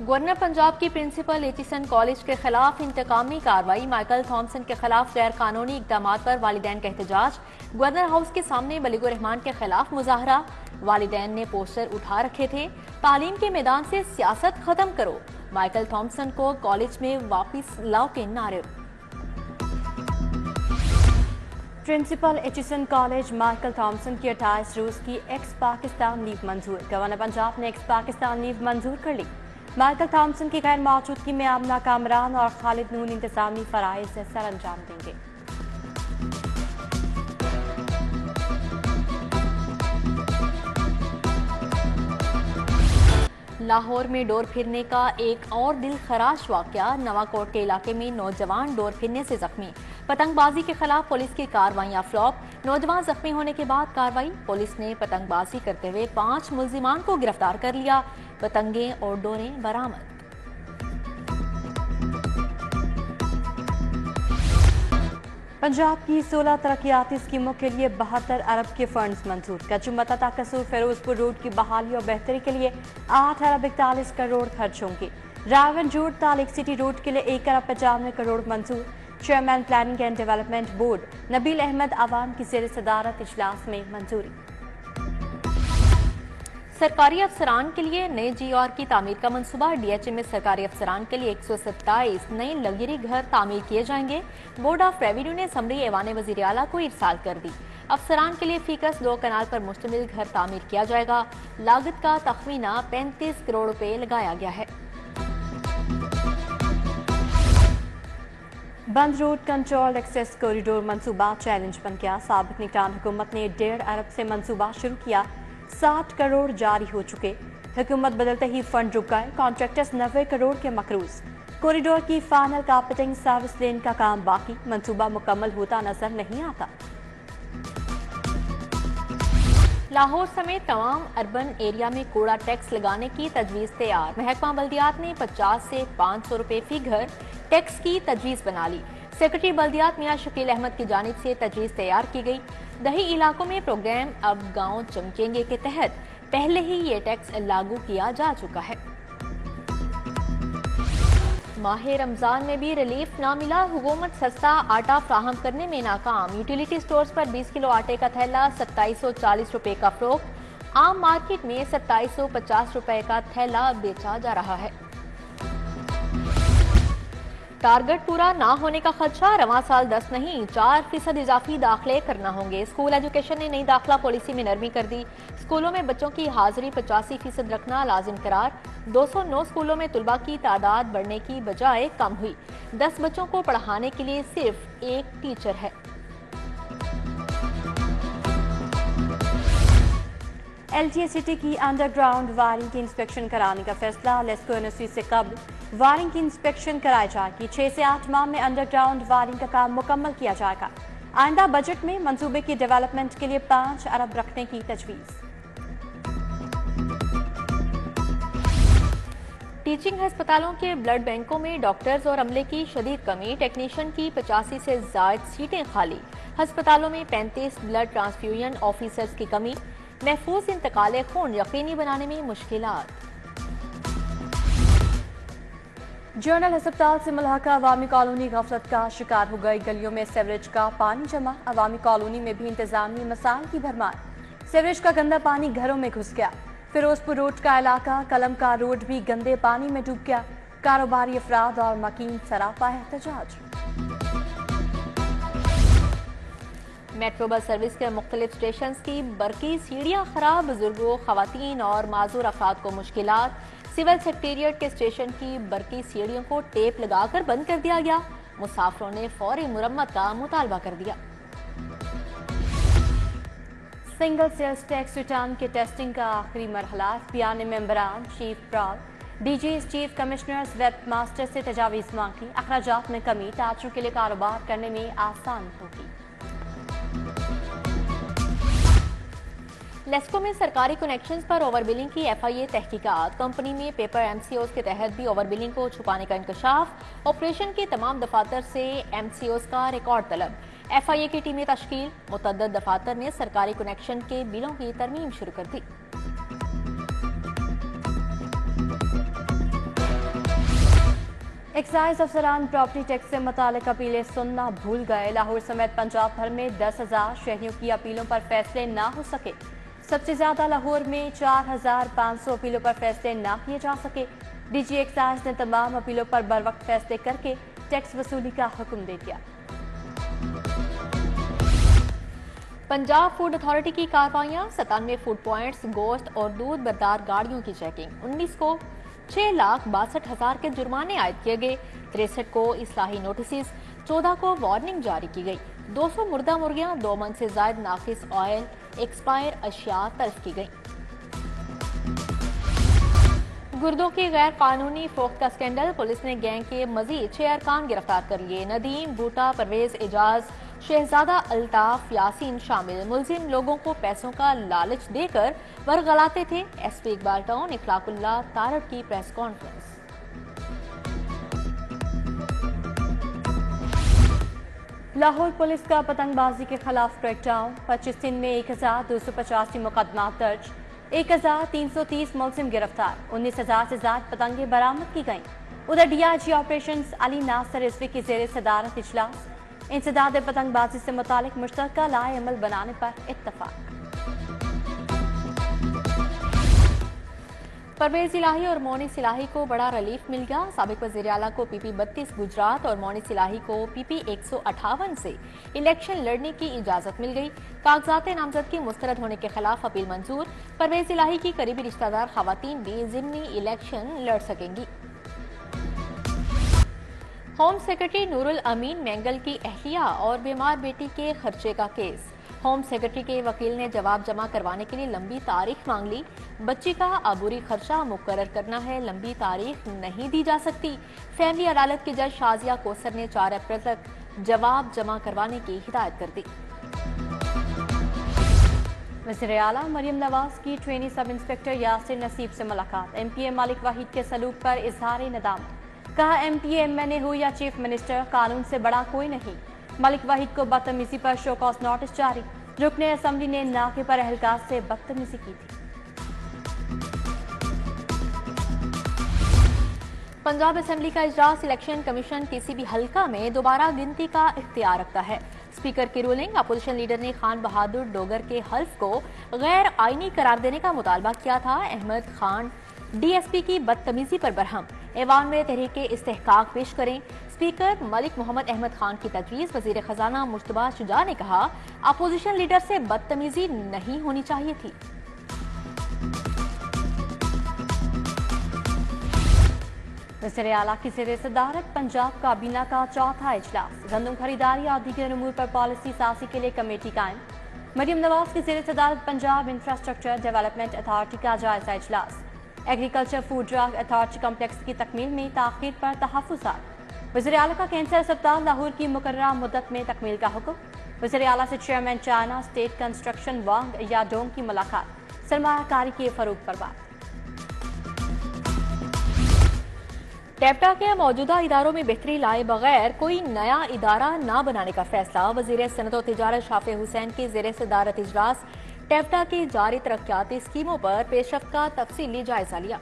Governor Punjab کی principal Aitchison college کے خلاف انتقامی کارروائی، مائیکل تھامسن کے خلاف غیر قانونی اقدامات پر والدین کا احتجاج، گورنر ہاؤس کے سامنے بلیغ الرحمان کے خلاف مظاہرہ، والدین نے پوسٹر اٹھا رکھے تھے، تعلیم کے میدان سے سیاست ختم کرو، مائیکل تھامسن کو کالج میں واپس لاؤ کے نعرے۔ Principal Aitchison college Michael Thomson کی 28 روز کی ایکس پاکستان لیو منظور، گورنر پنجاب نے ایکس پاکستان لیو منظور کر لی۔ مائیکل تھامسن کی غیر موجودگی میں آمنہ کامران اور خالد نون انتظامی فرائض سے سر انجام دیں گے۔ لاہور میں ڈور پھرنے کا ایک اور دل خراش واقعہ، نواں کوٹ کے علاقے میں نوجوان ڈور پھرنے سے زخمی، پتنگ بازی کے خلاف پولیس کی کارروائیاں فلاپ، نوجوان زخمی ہونے کے بعد کارروائی، پولیس نے پتنگ بازی کرتے ہوئے 5 ملزمان کو گرفتار کر لیا، پتنگیں اور ڈوریں برآمد۔ پنجاب کی 16 ترقیاتی اسکیموں کے لیے 72 ارب کے فنڈز منظور، کچو متا قصور فیروزپور روڈ کی بحالی اور بہتری کے لیے 8 ارب 41 کروڑ خرچ ہوں گے، راون جوڑ تعلق سٹی روڈ کے لیے 1 ارب 95 کروڑ منظور۔ Chairman planning and development board Nabeel Ahmad عوام کی زیر صدارت اجلاس میں منظوری۔ سرکاری افسران کے لیے نئے جی آر کی تعمیر کا منصوبہ، ڈی ایچ اے میں سرکاری افسران کے لیے 127 نئے لگژری گھر تعمیر کیے جائیں گے، بورڈ آف ریونیو نے سمری ایوان وزیر اعلیٰ کو ارسال کر دی۔ افسران کے لیے فیکس 2 کنال پر مشتمل گھر تعمیر کیا جائے گا، لاگت کا تخمینہ 35 کروڑ روپے لگایا گیا ہے۔ بند روڈ کنٹرول ایکسیس کوریڈور منصوبہ چیلنج بن گیا، سابق نگران حکومت نے 1.5 ارب سے منصوبہ شروع کیا، 60 کروڑ جاری ہو چکے، حکومت بدلتے ہی فنڈ رک گئے، کانٹریکٹرز 90 کروڑ کے مقروض، کوریڈور کی فائنل کارپیٹنگ سروس لین کا کام باقی، منصوبہ مکمل ہوتا نظر نہیں آتا۔ لاہور سمیت تمام اربن ایریا میں کوڑا ٹیکس لگانے کی تجویز تیار، محکمہ بلدیات نے 50 سے 500 روپے فی گھر ٹیکس کی تجویز بنا لی، سیکرٹری بلدیات میاں شکیل احمد کی جانب سے تجویز تیار کی گئی۔ دیہی علاقوں میں پروگرام اب گاؤں چمکیں گے کے تحت پہلے ہی یہ ٹیکس لاگو کیا جا چکا ہے۔ ماہ رمضان میں بھی ریلیف نہ ملا، حکومت سستا آٹا فراہم کرنے میں ناکام، یوٹیلیٹی سٹورز پر 20 کلو آٹے کا تھیلا 2740 روپے کا فروخت، عام مارکیٹ میں 2750 روپے کا تھیلا بیچا جا رہا ہے۔ ٹارگٹ پورا نہ ہونے کا خدشہ، رواں سال 10 نہیں 4% اضافی داخلے کرنا ہوں گے، اسکول ایجوکیشن نے نئی داخلہ پالیسی میں نرمی کر دی، اسکولوں میں بچوں کی حاضری 85% رکھنا لازم قرار، 209 اسکولوں میں طلباء کی تعداد بڑھنے کی بجائے کم ہوئی، 10 بچوں کو پڑھانے کے لیے صرف 1 ٹیچر ہے۔ ایل ٹی اے سٹی کی انڈر گراؤنڈ وائرنگ کی انسپیکشن کرانے کا فیصلہ، لیسکو یونیورسٹی سے قبل وائرنگ کی انسپیکشن کرائی جائے گی، 6 سے 8 ماہ میں انڈر گراؤنڈ وائرنگ کا کام مکمل کیا جائے گا، آئندہ بجٹ میں منصوبے کی ڈیولپمنٹ کے لیے 5 ارب رکھنے کی تجویز۔ ٹیچنگ ہسپتالوں کے بلڈ بینکوں میں ڈاکٹرز اور عملے کی شدید کمی، ٹیکنیشین کی 85 سے زائد سیٹیں خالی، ہسپتالوں میں 35 بلڈ ٹرانسفیوژن آفیسرز کی کمی، محفوظ انتقال خون یقینی بنانے میں مشکلات۔ جنرل ہسپتال سے ملحقہ عوامی کالونی غفلت کا شکار ہو گئی، گلیوں میں سیوریج کا پانی جمع، عوامی کالونی میں بھی انتظامی مسائل کی بھرمار، سیوریج کا گندا پانی گھروں میں گھس گیا، فیروزپور روڈ کا علاقہ کلم کا روڈ بھی گندے پانی میں ڈوب گیا، کاروباری افراد اور مکین سراپا احتجاج۔ میٹرو بس سروس کے مختلف اسٹیشنز کی برقی سیڑھیاں خراب، بزرگوں، خواتین اور معذور افراد کو مشکلات، سول سیکریٹریٹ کے اسٹیشن کی برقی سیڑھیوں کو ٹیپ لگا کر بند کر دیا گیا، مسافروں نے فوری مرمت کا مطالبہ کر دیا۔ سنگل سیلز ٹیکس ریٹرن کے ٹیسٹنگ کا آخری مرحلہ، ایف پی آر نے ممبران، chief PRAL, D Gs, chief commissioners, web master سے تجاویز مانگی، اخراجات میں کمی، تاجروں کے لیے کاروبار کرنے میں آسان ہوگی۔ لیسکو میں سرکاری کنیکشنز پر اوور بلنگ کی ایف آئی اے تحقیقات، کمپنی میں پیپر ایم سی اوز کے تحت بھی اوور بلنگ کو چھپانے کا انکشاف، آپریشن کے تمام دفاتر سے ایم سی اوز کا ریکارڈ طلب، ایف آئی اے کی ٹیمیں تشکیل، متعدد دفاتر نے سرکاری کنیکشن کے بلوں کی ترمیم شروع کر دی۔ एक्साइज अफसरान प्रॉपर्टी टैक्स से मुतालिक अपीलें सुनना भूल गए। लाहौर समेत पंजाब भर में 10,000 शहरियों की अपीलों पर फैसले ना हो सके। सबसे ज्यादा लाहौर में 4,500 अपीलों पर फैसले ना किए जा सके। डीजी एक्साइज ने तमाम अपीलों पर बरवक्त फैसले करके टैक्स वसूली का हुक्म दे दिया। पंजाब फूड अथॉरिटी की कार्रवाइयां, 97 फूड पॉइंट्स, गोश्त और दूध बरदार गाड़ियों की चेकिंग। 19 को 6,62,000 के जुर्माने आयद किए गए। 63 को इस्लाही नोटिस, 14 को वार्निंग जारी की गई। 200 मुर्दा मुर्गियां, 2 मन से जायद नाकिस ऑयल, एक्सपायर अशिया तल्फ की गई। गुर्दों की गैर कानूनी फरोख्त का स्कैंडल, पुलिस ने गैंग के मजीद 6 अरकान गिरफ्तार कर लिए। नदीम, बूटा, परवेज, एजाज, शहजादा, अल्ताफ, यासीन शामिल। मुलजिम लोगों को पैसों का लालच देकर वरगलाते थे। एसपी इकबाल टाउन इखलाकुल्लाह तारड़ की प्रेस कॉन्फ्रेंस। लाहौर पुलिस का पतंगबाजी के खिलाफ क्रैकडाउन, 25 दिन में 1,285 मुकदमा दर्ज, 1,330 मुलजिम गिरफ्तार, 19,000 से ज्यादा पतंगें बरामद की गईं। उधर डीआईजी ऑपरेशन अली नासर रिजवी की जेर सदारत इजलास, इंसदाद पतंगबाजी से मुतालिक मुश्तरका लाए अमल बनाने पर इत्तफाक। परवेज इलाही और मोनिस इलाही को बड़ा रिलीफ मिल गया। साबिक वज़ीर आला को PP 32 गुजरात और मोनिस इलाही को PP 158 से इलेक्शन लड़ने की इजाजत मिल गई। कागजात नामजदगी मुस्तरद होने के खिलाफ अपील मंजूर। परवेज इलाही की करीबी रिश्तेदार खवातीन भी जिमनी इलेक्शन लड़ सकेंगी। होम सेक्रेटरी नूरुल अमीन मैंगल की अहलिया और बीमार बेटी के खर्चे का केस। होम सेक्रेटरी के वकील ने जवाब जमा करवाने के लिए लंबी तारीख मांग ली। बच्ची का अबूरी खर्चा मुकर्रर करना है, लंबी तारीख नहीं दी जा सकती। फैमिली अदालत के जज शाजिया कोसर ने 4 अप्रैल तक जवाब जमा करवाने की हिदायत कर दी। वज़ीर आला मरियम नवाज की ट्रेनी सब इंस्पेक्टर यासिर नसीब से मुलाकात। MPA मालिक वाहिद के सलूक पर इजहार नदामत। कहा MPA MNA हो या चीफ मिनिस्टर, कानून से बड़ा कोई नहीं। मलिक वाहिद को बदतमीजी पर शो कॉज नोटिस जारी। रुकने असेंबली ने नाके पर एहलकार से बदतमीजी की थी। पंजाब असेंबली का इजलास, इलेक्शन कमीशन किसी भी हलका में दोबारा गिनती का इख्तियार रखता है। स्पीकर की रूलिंग, अपोजिशन लीडर ने खान बहादुर डोगर के हल्फ को गैर आईनी करार देने का मुतालबा किया था। अहमद खान DSP की बदतमीजी पर बरहम। ऐवान में तहरीक इस्तेहकाक पेश करें। स्पीकर मलिक मोहम्मद अहमद खान की तजवीज़। वजीर खजाना मुश्तबा शुजा ने कहा अपोजिशन लीडर से बदतमीजी नहीं होनी चाहिए थी। वज़ीर आला की ज़ेर सदारत पंजाब काबीना का चौथा इजलास। गंदम खरीदारी और दीगर अमूर पर पॉलिसी साजी के लिए कमेटी कायम। मरियम नवाज की ज़ेर सदारत पंजाब इंफ्रास्ट्रक्चर डेवलपमेंट अथॉरिटी का जायजा इजलास। Agriculture food drug authority complex की तकमील में ताखीर पर तहफ़्फ़ुज़ात। वज़ीर आला का कैंसर अस्पताल लाहौर की मुकर्ररा मुद्दत में तकमील का हुक्म। वज़ीर आला से चेयरमैन चाइना स्टेट कंस्ट्रक्शन वांग याडोंग की मुलाकात। सरमायाकारी के फरोग पर बात। टेप्टा के मौजूदा इदारों में बेहतरी लाए बगैर कोई नया इदारा न बनाने का फैसला। वज़ीर सनअत व तिजारत शाफे हुसैन की ज़ेर सदारत इजलास। टेप्टा की जारी तरक्याती स्कीमों पर पेशरफ्त का तफसीली जायजा लिया।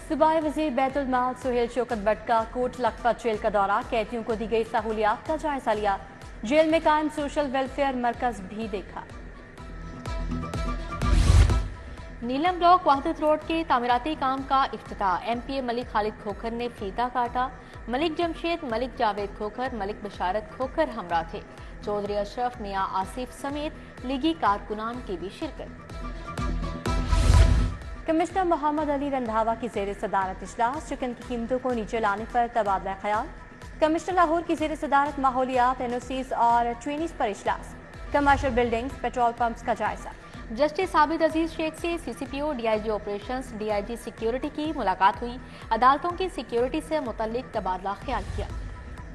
सूबाई वज़ीर बैतुल माल सुहेल शौकत भट्ट का कोट लखपत जेल का दौरा। कैदियों को दी गई सहूलियात का जायजा लिया। जेल में कायम सोशल वेलफेयर मरकज भी देखा। नीलम ब्लॉक वहदत रोड के तामीराती काम का इफ्तिताह। MPA मलिक खालिद खोखर ने फीता काटा। मलिक जमशेद, मलिक जावेद खोखर, मलिक बशारत खोखर हमरा थे। चौधरी अशरफ, मियां आसिफ समेत लीगी कारकुनान की भी शिरकत। कमिश्नर मोहम्मद अली रंधावा की ज़ेर सदारत इजलास। चिकन की कीमतों को नीचे लाने पर तबादला ख्याल। कमिश्नर लाहौर की ज़ेर सदारत माहौलियात, NOCs और ट्रेनिस पर इजलास। कमर्शियल बिल्डिंग्स, पेट्रोल पंप्स का जायजा। जस्टिस आबिद अजीज शेख से CCPO, DIG operations, DIG security की मुलाकात हुई। अदालतों की सिक्योरिटी से मुतल्लिक तबादला ख्याल किया।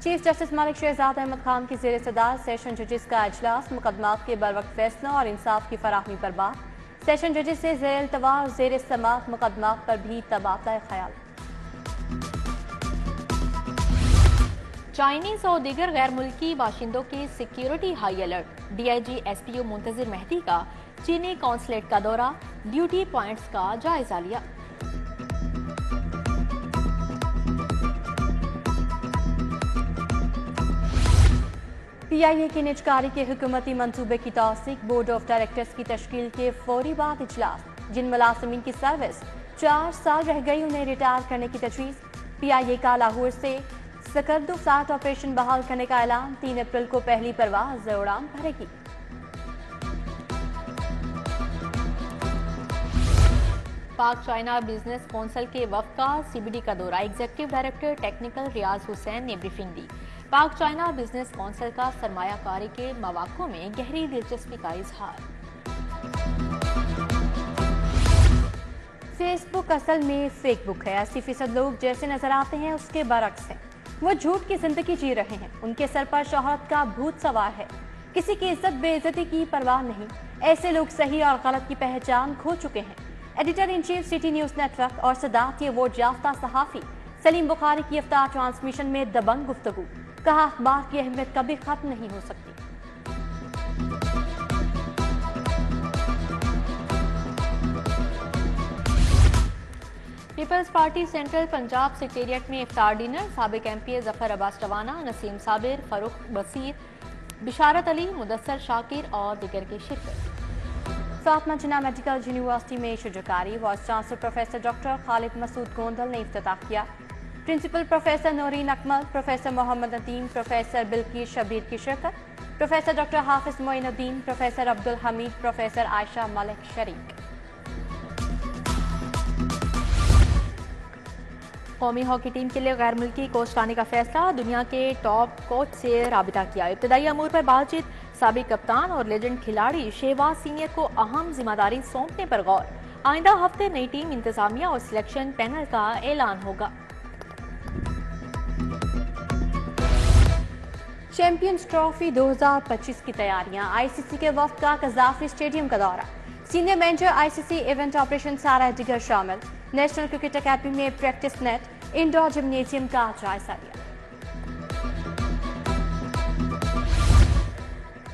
चीफ जस्टिस मालिक शहजाद अहमद खान की ज़ेर सदारत सेशन जजेस का इजलास। मुकदमात के बरवक्त फैसला और इंसाफ की फराहमी पर बात। सेशन जजेस से ज़ेर अल्तवा और ज़ेर समाअत मुकदमात पर भी तबादला ख्याल। चाइनीज और दीगर गैर मुल्की बाशिंदों की security high alert. DIG SPO Muntazir Mehdi का चीनी कॉन्सुलेट का दौरा, ड्यूटी पॉइंट्स का जायजा लिया। PIA की निजकारी के हुकूमती मंसूबे की तौसीक, बोर्ड ऑफ डायरेक्टर्स की तश्कील के फौरी बाद इजलास। जिन मुलाजमीन की सर्विस 4 साल रह गई उन्हें रिटायर करने की तजवीज़। PIA का लाहौर से सकर्दो फ्लाइट ऑपरेशन बहाल करने का ऐलान। 3 अप्रैल को पहली परवाज उड़ान भरेगी। पाक चाइना बिजनेस कौंसिल के वफ्द का CBD का दौरा। एग्जीक्यूटिव डायरेक्टर टेक्निकल रियाज हुसैन ने ब्रीफिंग दी। पाक चाइना बिजनेस कौंसिल का सरमायाकारी के मौक़ों में गहरी दिलचस्पी का इजहार। फेसबुक असल में फेक बुक है। 80% लोग जैसे नजर आते हैं उसके बरक्स हैं। वो झूठ की जिंदगी जी रहे हैं। उनके सर पर शोहरत का भूत सवार है। किसी की इज्जत बेइज्जती की परवाह नहीं। ऐसे लोग सही और गलत की पहचान खो चुके हैं। Editor in chief city news network और सदाकत अवार्ड याफ्ता सहाफी सलीम बुखारी की इफ्तार ट्रांसमिशन में दबंग गुफ्तगू। कहा, अखबार की अहमियत कभी खत्म नहीं हो सकती। Peoples party central Punjab secretariat में इफ्तार डिनर। साबिक MPA जफर अब्बास टवाना, नसीम साबिर, फरूख बसीर, बिशारत अली, मुदस्सर शाकिर और दिगर की शिरकत। फातिमा जिन्ना मेडिकल यूनिवर्सिटी में शिजकारी। Vice chancellor professor doctor Khalid Masood Gondal ने इफ्तिताह किया। Principal professor Noreen Akmal, professor Mohammad Nadeem, professor Bilquis Shabbir की शिरकत। Professor doctor Hafiz Moinuddin, professor Abdul Hameed, professor Ayesha Malik शरीक। कौमी हॉकी टीम के लिए गैर मुल्की कोच लाने का फैसला। दुनिया के टॉप कोच से राबिता किया। इब्तदाई अमूर पर बातचीत। साबिक कप्तान और लेजेंड खिलाड़ी शहबाज सीनियर को अहम जिम्मेदारी सौंपने पर गौर। आइंदा हफ्ते नई टीम इंतजामिया और सिलेक्शन पैनल का ऐलान होगा। चैंपियंस ट्रॉफी 2025 की तैयारियां। ICC के वफ्द का कज़ाफी स्टेडियम का दौरा। Senior manager ICC event operation सारा दिगर शामिल। नेशनल क्रिकेट अकेडमी में प्रैक्टिस नेट, इंडोर जिम्नेजियम का जायजा लिया।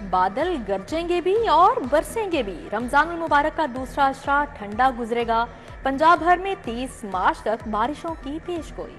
बादल गरजेंगे भी और बरसेंगे भी। रमजान मुबारक का दूसरा अशरा ठंडा गुजरेगा। पंजाब भर में 30 मार्च तक बारिशों की पेशगोई।